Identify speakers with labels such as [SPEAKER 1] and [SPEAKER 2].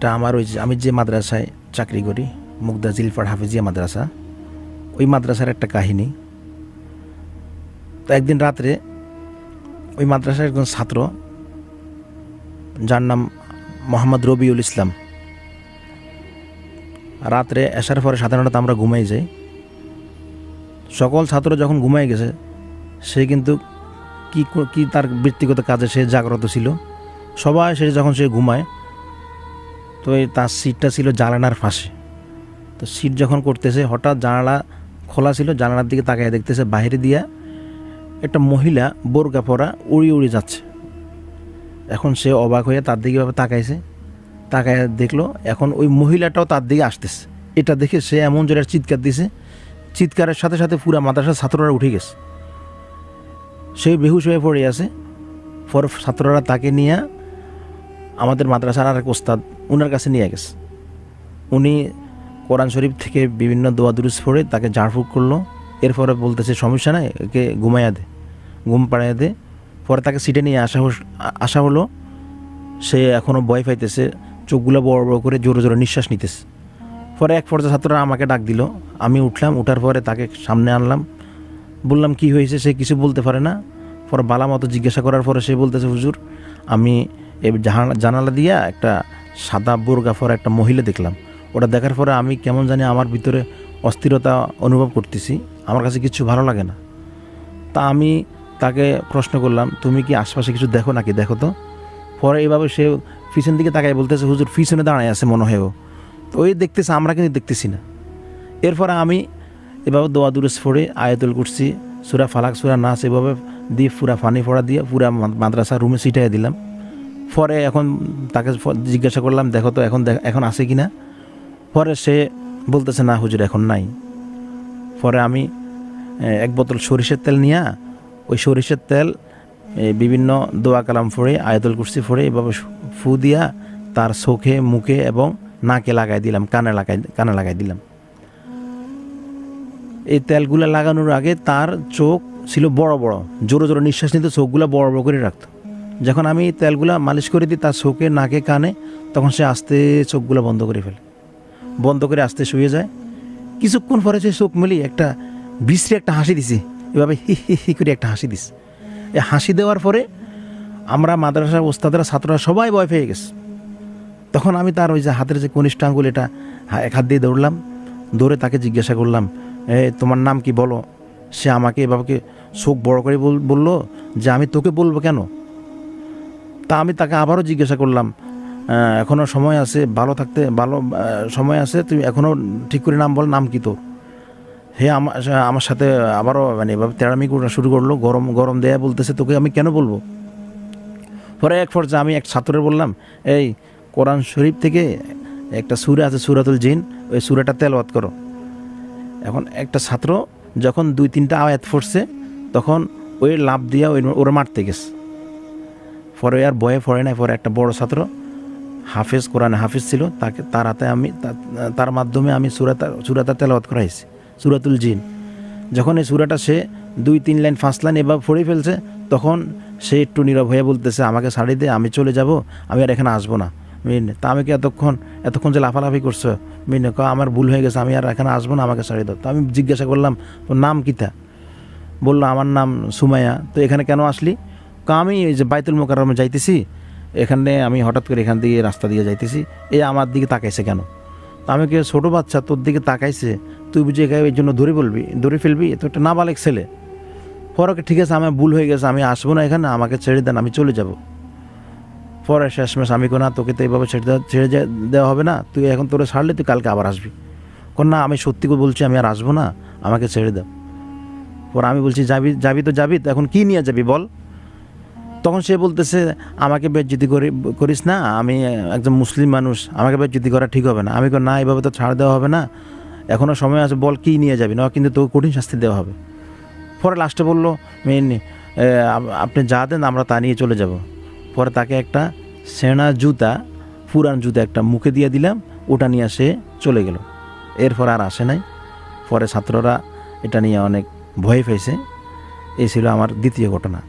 [SPEAKER 1] এটা আমার ওই আমি যে মাদ্রাসায় চাকরি করি, মুগদা জিলফার হাফিজিয়া মাদ্রাসা, ওই মাদ্রাসার একটা কাহিনী। তো একদিন রাত্রে ওই মাদ্রাসার একজন ছাত্র, যার নাম মোহাম্মদ রবিউল ইসলাম, রাত্রে আসার পরে সাধারণত আমরা ঘুমাই যাই। সকল ছাত্র যখন ঘুমাই গেছে, সে কিন্তু কি তার ব্যক্তিগত কাজে সে জাগ্রত ছিল। সবাই সে যখন সে ঘুমায়, তো তার সিটটা ছিল জানালার পাশে। তো সিট যখন করতেছে, হঠাৎ জানালা খোলা ছিল, জানালার দিকে তাকায় দেখতেছে বাইরে দিয়া একটা মহিলা বোরকা পরা উড়ি উড়ি যাচ্ছে। এখন সে অবাক হয়ে তার দিকে ভাবে তাকাইছে, তাকায় দেখলো এখন ওই মহিলাটাও তার দিকে আসতেছে। এটা দেখে সে এমন জোরে চিৎকার দিছে, চিৎকারের সাথে সাথে পুরা মাদ্রাসার ছাত্ররা উঠে গেছে। সে বেহুশ হয়ে পড়ে আছে। পরে ছাত্ররা তাকে নিয়ে আমাদের মাদ্রাসার আরেক ওস্তাদ উনার কাছে নিয়ে গেছে। উনি কোরআন শরীফ থেকে বিভিন্ন দোয়া দুরুস পড়ে তাকে ঝাড়ফুঁক করলো। এরপরে বলতেছে সমস্যা নাই, একে ঘুমাইয়া দে, ঘুম পাড়াইয়া দে। পরে তাকে সিটে নিয়ে আসা হলো। সে এখনও ভয় পাইতেছে, চোখগুলো বড় বড় করে জোরে জোরে নিঃশ্বাস নিতেছে। পরে এক পর্যায়ে ছাত্ররা আমাকে ডাক দিল, আমি উঠলাম। উঠার পরে তাকে সামনে আনলাম, বললাম কি হয়েছে। সে কিছু বলতে পারে না। পরে বালা মতো জিজ্ঞাসা করার পরে সে বলতেছে, হুজুর আমি এই জানালা দিয়া একটা সাদা বোরকা পরা একটা মহিলা দেখলাম। ওটা দেখার পরে আমি কেমন জানি আমার ভিতরে অস্থিরতা অনুভব করতেছি, আমার কাছে কিছু ভালো লাগে না। তা আমি তাকে প্রশ্ন করলাম, তুমি কি আশপাশে কিছু দেখো নাকি, দেখো তো। পরে এইভাবে সে পিছন দিকে তাকায় বলতেছে, হুজুর পিছনে দাঁড়ায় আছে মনে হয় ও। তো ওই দেখতেছে, আমরা কিন্তু দেখতেছি না। এরপরে আমি এভাবে দোয়া দুরুস পড়ে আয়াতুল কুরসি, সূরা ফালাক, সূরা নাস এভাবে দিয়ে পুরা পানি পড়া দিয়ে পুরা মাদ্রাসা রুমে ছিটাই দিলাম। পরে এখন তাকে জিজ্ঞাসা করলাম, দেখো তো এখন আছে কি না। পরে সে বলতেছে, না হুজুর এখন নাই। পরে আমি এক বোতল সরিষার তেল নিয়ে ওই সরিষার তেল বিভিন্ন দোয়া কালাম পড়ে আয়াতুল কুরসি পড়ে এভাবে ফু দিয়া তার চোখে, মুখে এবং নাকে লাগাই দিলাম, কানে লাগাই দিলাম। এই তেলগুলো লাগানোর আগে তার চোখ ছিল বড় বড়, জোরে জোরে নিঃশ্বাস নিতে চোখগুলো বড় বড় করে রাখতো। যখন আমি তেলগুলা মালিশ করে দিই তার চোখে, নাকে, কানে, তখন সে আস্তে চোখগুলো বন্ধ করে ফেলে, বন্ধ করে আস্তে শুয়ে যায়। কিছুক্ষণ পরে সে চোখ মেলি একটা বিশ্রী একটা হাসি দিছে, এভাবে হি হি হি করে একটা হাসি দিছে। এই হাসি দেওয়ার পরে আমরা মাদ্রাসার ওস্তাদরা, ছাত্ররা সবাই ভয় পেয়ে গেছে। তখন আমি তার ওই যে হাতের যে কনিষ্ঠ আঙ্গুল, এটা এক হাত দিয়ে দৌড়লাম, দৌড়ে তাকে জিজ্ঞাসা করলাম, তোমার নাম কি বলো। সে আমাকে এভাবে চোখ বড় করে বললো যে আমি তোকে বলবো কেন। তা আমি তাকে আবারও জিজ্ঞাসা করলাম, এখনও সময় আছে, ভালো থাকতে ভালো সময় আছে, তুমি এখনও ঠিক করে নাম বল, নাম কি তোর। হে আমার সাথে আবারও মানে এভাবে তেড়ামি শুরু করলো, গরম দেয়া বলতেছে, তোকে আমি কেন বলবো। পরে এক পর্যায়ে আমি এক ছাত্রের বললাম, এই কোরআন শরীফ থেকে একটা সূরা আছে সূরাতুল জিন, ওই সূরাটা তেলাওয়াত করো। এখন একটা ছাত্র যখন 2-3টা আয়াত পড়ছে, তখন ওই লাভ দিয়া ওরা মারতে গেছে। পরে আর ভয়ে পড়ে নাই। পরে একটা বড় ছাত্র হাফেজ, কোরআনে হাফেজ ছিল, তার হাতে আমি তার মাধ্যমে আমি সূরাটা তেলাওয়াত করাইছি, সূরাতুল জিন। যখন এই সূরাটা সে 2-3 লাইন 5 লাইন এভাবে পড়ে ফেলছে, তখন সে একটু নীরব হয়ে বলতেছে, আমাকে ছাড়ি দে, আমি চলে যাব, আমি আর এখানে আসবো না। তা আমি কি এতক্ষণ যে লাফালাফি করছো, আমার ভুল হয়ে গেছে, আমি আর এখানে আসবো না, আমাকে ছাড়ি দাও। তো আমি জিজ্ঞাসা করলাম, তোর নাম কিতা। বললো, আমার নাম সুমাইয়া। তো এখানে কেন আসলি। আমি এই যে বাইতুল মোকাররমে যাইতেছি, এখানে আমি হঠাৎ করে এখান দিয়ে রাস্তা দিয়ে যাইতেছি, আমার দিকে তাকাইছে কেন। তো আমি কি ছোটো বাচ্চা, তোর দিকে তাকাইছে, তুই বুঝে এই জন্য ধরে ফেলবি, তো একটা নাবালেক ছেলে। পরে ঠিক আছে, আমার ভুল হয়ে গেছে, আমি আসবো না এখানে, আমাকে ছেড়ে দেন, আমি চলে যাব। পরে শেষমেশ আমি না, তোকে তো এইভাবে ছেড়ে দেওয়া হবে না, তুই এখন তোরে ছাড়লে তুই কালকে আবার আসবি। না, আমি সত্যি করে বলছি, আমি আর আসবো না, আমাকে ছেড়ে দাও। পরে আমি বলছি, যাবি তো যাবি, তো এখন কী নিয়ে যাবি বল। তখন সে বলতেছে, আমাকে বেজ্জতি করিস না, আমি একজন মুসলিম মানুষ, আমাকে বেজ্জতি করা ঠিক হবে না। আমি না, এইভাবে তো ছাড় দেওয়া হবে না, এখনও সময় আছে, বল কী নিয়ে যাবি, না কিন্তু তোকে কঠিন শাস্তি দেওয়া হবে। পরে লাস্টে বললো, আপনি যা দেন আমরা তা নিয়ে চলে যাব। পরে তাকে একটা সেনা জুতা, পুরান জুতা একটা মুখে দিয়ে দিলাম, ওটা নিয়ে সে চলে গেল। এরপর আর আসে নাই। পরে ছাত্ররা এটা নিয়ে অনেক ভয় পেয়েছে। এই ছিল আমার দ্বিতীয় ঘটনা।